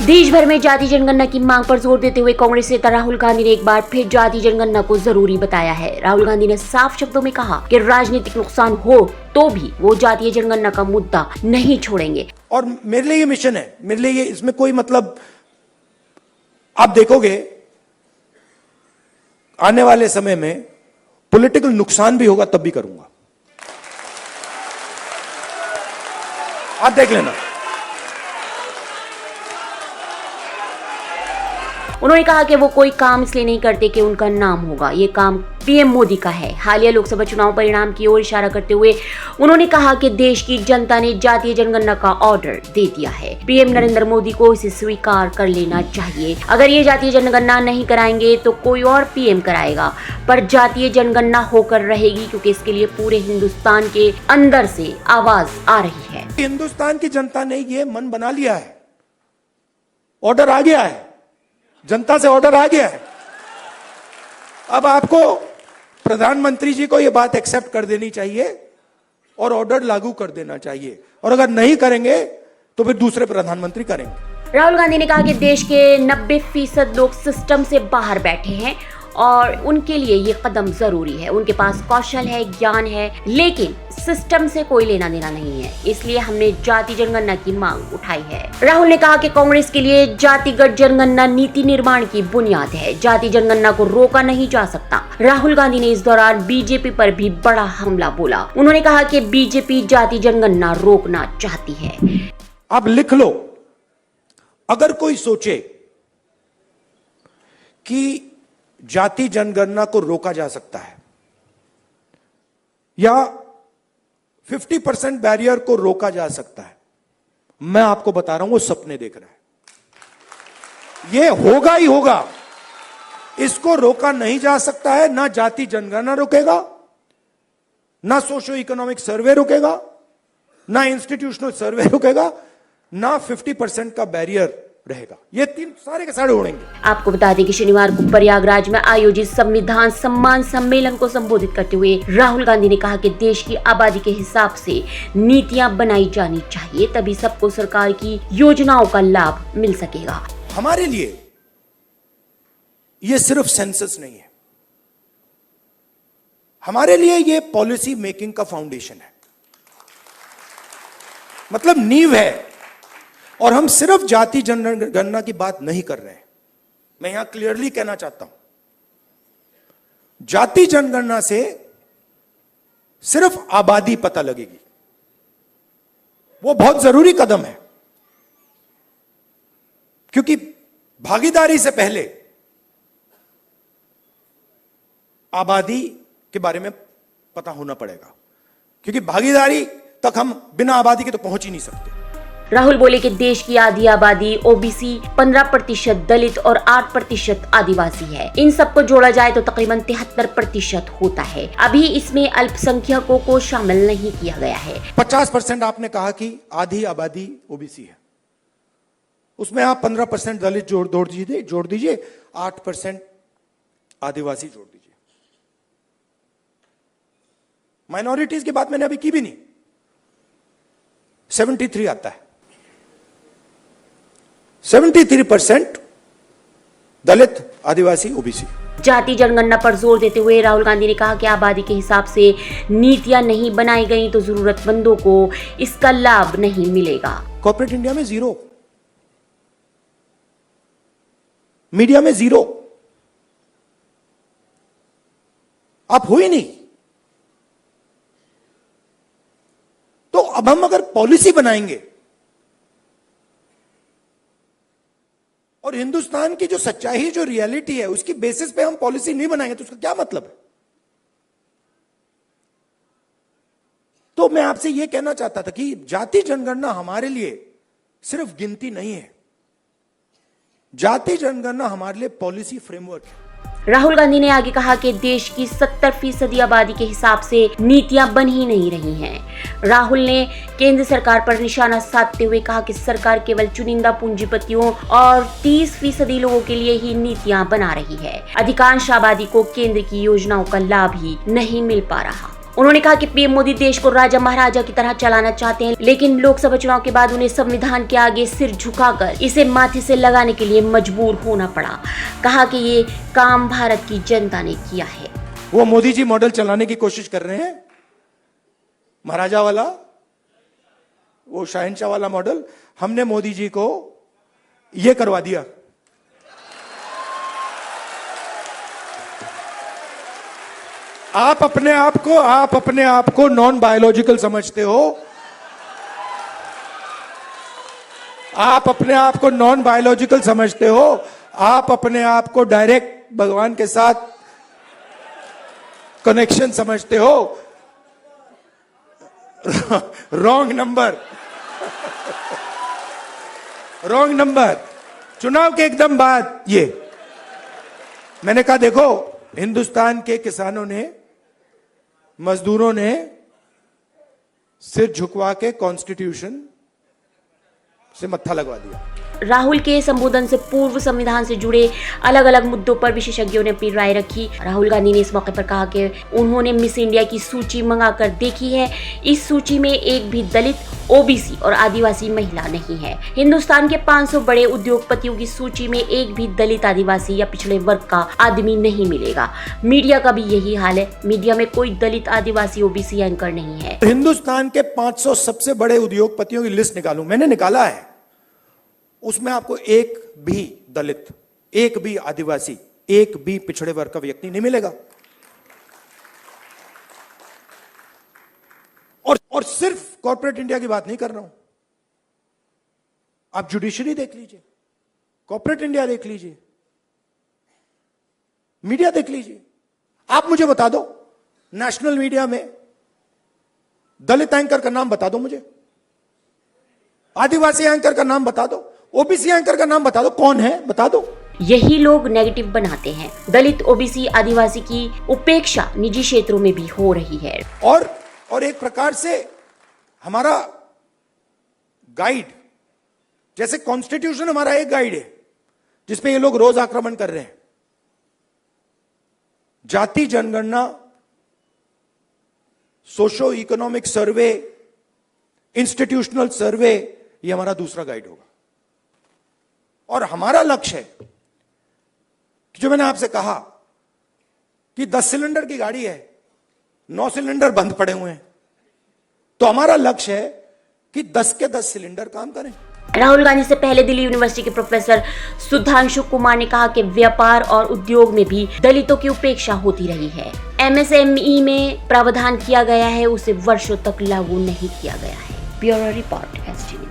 देश भर में जाति जनगणना की मांग पर जोर देते हुए कांग्रेस नेता राहुल गांधी ने एक बार फिर जाति जनगणना को जरूरी बताया है। राहुल गांधी ने साफ शब्दों में कहा कि राजनीतिक नुकसान हो तो भी वो जातीय जनगणना का मुद्दा नहीं छोड़ेंगे। और मेरे लिए ये मिशन है, मेरे लिए ये इसमें कोई मतलब, आप देखोगे आने वाले समय में पॉलिटिकल नुकसान भी होगा तब भी करूंगा, आप देख लेना। उन्होंने कहा कि वो कोई काम इसलिए नहीं करते कि उनका नाम होगा, ये काम पीएम मोदी का है। हालिया लोकसभा चुनाव परिणाम की ओर इशारा करते हुए उन्होंने कहा कि देश की जनता ने जातीय जनगणना का ऑर्डर दे दिया है। पीएम नरेंद्र मोदी को इसे स्वीकार कर लेना चाहिए। अगर ये जातीय जनगणना नहीं कराएंगे तो कोई और पीएम कराएगा, पर जातीय जनगणना होकर रहेगी क्योंकि इसके लिए पूरे हिंदुस्तान के अंदर से आवाज आ रही है। हिंदुस्तान की जनता ने ये मन बना लिया है, ऑर्डर आ गया है, जनता से ऑर्डर आ गया है। अब आपको प्रधानमंत्री जी को यह बात एक्सेप्ट कर देनी चाहिए और ऑर्डर लागू कर देना चाहिए, और अगर नहीं करेंगे तो फिर दूसरे प्रधानमंत्री करेंगे। राहुल गांधी ने कहा कि देश के 90% लोग सिस्टम से बाहर बैठे हैं और उनके लिए ये कदम जरूरी है। उनके पास कौशल है, ज्ञान है, लेकिन सिस्टम से कोई लेना देना नहीं है, इसलिए हमने जाति जनगणना की मांग उठाई है। राहुल ने कहा कि कांग्रेस के लिए जातिगत जनगणना नीति निर्माण की बुनियाद है। जाति जनगणना को रोका नहीं जा सकता। राहुल गांधी ने इस दौरान बीजेपी पर भी बड़ा हमला बोला। उन्होंने कहा कि बीजेपी जाति जनगणना रोकना चाहती है। आप लिख लो, अगर कोई सोचे कि जाति जनगणना को रोका जा सकता है या 50% बैरियर को रोका जा सकता है, मैं आपको बता रहा हूं वो सपने देख रहा है। ये होगा ही होगा, इसको रोका नहीं जा सकता है। ना जाति जनगणना रोकेगा, ना सोशो इकोनॉमिक सर्वे रोकेगा, ना इंस्टीट्यूशनल सर्वे रोकेगा, ना 50% का बैरियर रहेगा। ये तीन सारे के सारे उड़ेंगे। आपको बता दें कि शनिवार को प्रयागराज में आयोजित संविधान सम्मान सम्मेलन को संबोधित करते हुए राहुल गांधी ने कहा कि देश की आबादी के हिसाब से नीतियां बनाई जानी चाहिए, तभी सबको सरकार की योजनाओं का लाभ मिल सकेगा। हमारे लिए ये सिर्फ सेंसस नहीं है, हमारे लिए ये पॉलिसी मेकिंग का फाउंडेशन है, मतलब नींव है। और हम सिर्फ जाति जनगणना की बात नहीं कर रहे हैं, मैं यहां क्लियरली कहना चाहता हूं, जाति जनगणना से सिर्फ आबादी पता लगेगी, वो बहुत जरूरी कदम है, क्योंकि भागीदारी से पहले आबादी के बारे में पता होना पड़ेगा, क्योंकि भागीदारी तक हम बिना आबादी के तो पहुंच ही नहीं सकते। राहुल बोले कि देश की आधी आबादी ओबीसी, 15% दलित और 8% आदिवासी है। इन सबको जोड़ा जाए तो तकरीबन 73% होता है। अभी इसमें अल्पसंख्यकों को शामिल नहीं किया गया है। 50% आपने कहा कि आधी आबादी ओबीसी है, उसमें आप 15% दलित जोड़ दीजिए, 8% आदिवासी जोड़ दीजिए। माइनॉरिटीज की बात मैंने अभी की भी नहीं, 73 आता है। 73% दलित, आदिवासी, ओबीसी। जाति जनगणना पर जोर देते हुए राहुल गांधी ने कहा कि आबादी के हिसाब से नीतियां नहीं बनाई गई तो जरूरतमंदों को इसका लाभ नहीं मिलेगा। कॉर्पोरेट इंडिया में 0, मीडिया में 0, आप हो ही नहीं। तो अब हम अगर पॉलिसी बनाएंगे और हिंदुस्तान की जो सच्चाई, जो रियलिटी है, उसकी बेसिस पे हम पॉलिसी नहीं बनाएंगे तो उसका क्या मतलब है? तो मैं आपसे यह कहना चाहता था कि जाति जनगणना हमारे लिए सिर्फ गिनती नहीं है, जाति जनगणना हमारे लिए पॉलिसी फ्रेमवर्क है। राहुल गांधी ने आगे कहा कि देश की 70% आबादी के हिसाब से नीतियां बन ही नहीं रही हैं। राहुल ने केंद्र सरकार पर निशाना साधते हुए कहा कि सरकार केवल चुनिंदा पूंजीपतियों और 30% लोगों के लिए ही नीतियां बना रही है। अधिकांश आबादी को केंद्र की योजनाओं का लाभ ही नहीं मिल पा रहा। उन्होंने कहा कि पीएम मोदी देश को राजा महाराजा की तरह चलाना चाहते हैं, लेकिन लोकसभा चुनाव के बाद उन्हें संविधान के आगे सिर झुकाकर इसे माथे से लगाने के लिए मजबूर होना पड़ा। कहा कि ये काम भारत की जनता ने किया है। वो मोदी जी मॉडल चलाने की कोशिश कर रहे हैं, महाराजा वाला, वो शहंशाह वाला मॉडल। हमने मोदी जी को ये करवा दिया। आप अपने आप को नॉन बायोलॉजिकल समझते हो। आप अपने आप को नॉन बायोलॉजिकल समझते हो। आप अपने आप को डायरेक्ट भगवान के साथ कनेक्शन समझते हो। Wrong number. Wrong number. चुनाव के एकदम बाद ये मैंने कहा, देखो हिंदुस्तान के किसानों ने, मजदूरों ने सिर झुकवा के कॉन्स्टिट्यूशन से मत्था लगवा दिया। राहुल के संबोधन से पूर्व संविधान से जुड़े अलग अलग मुद्दों पर विशेषज्ञों ने अपनी राय रखी। राहुल गांधी ने इस मौके पर कहा कि उन्होंने मिस इंडिया की सूची मंगाकर देखी है। इस सूची में एक भी दलित, ओबीसी और आदिवासी महिला नहीं है। हिंदुस्तान के 500 बड़े उद्योगपतियों की सूची में एक भी दलित, आदिवासी या पिछड़े वर्ग का आदमी नहीं मिलेगा। मीडिया का भी यही हाल है। मीडिया में कोई दलित, आदिवासी, ओबीसी एंकर नहीं है। हिंदुस्तान के 500 सबसे बड़े उद्योगपतियों की लिस्ट निकालूं, मैंने निकाला है, उसमें आपको एक भी दलित, एक भी आदिवासी, एक भी पिछड़े वर्ग का व्यक्ति नहीं मिलेगा। और सिर्फ कॉर्पोरेट इंडिया की बात नहीं कर रहा हूं। आप जुडिशरी देख लीजिए, कॉर्पोरेट इंडिया देख लीजिए, मीडिया देख लीजिए। आप मुझे बता दो, नेशनल मीडिया में दलित एंकर का नाम बता दो मुझे, आदिवासी एंकर का नाम बता दो, ओबीसी एंकर का नाम बता दो, कौन है बता दो। यही लोग नेगेटिव बनाते हैं। दलित, ओबीसी, आदिवासी की उपेक्षा निजी क्षेत्रों में भी हो रही है। और एक प्रकार से हमारा गाइड, जैसे कॉन्स्टिट्यूशन हमारा एक गाइड है जिसपे ये लोग रोज आक्रमण कर रहे हैं। जाति जनगणना, सोशो इकोनॉमिक सर्वे, इंस्टीट्यूशनल सर्वे, ये हमारा दूसरा गाइड होगा। और हमारा लक्ष्य है कि जो मैंने आपसे कहा कि 10 सिलेंडर की गाड़ी है, 9 सिलेंडर बंद पड़े हुए हैं, तो हमारा लक्ष्य है कि 10 के 10 सिलेंडर काम करें। राहुल गांधी से पहले दिल्ली यूनिवर्सिटी के प्रोफेसर सुधांशु कुमार ने कहा कि व्यापार और उद्योग में भी दलितों की उपेक्षा होती रही है। एमएसएमई में प्रावधान किया गया है, उसे वर्षों तक लागू नहीं किया गया है। Bureau report, ST news.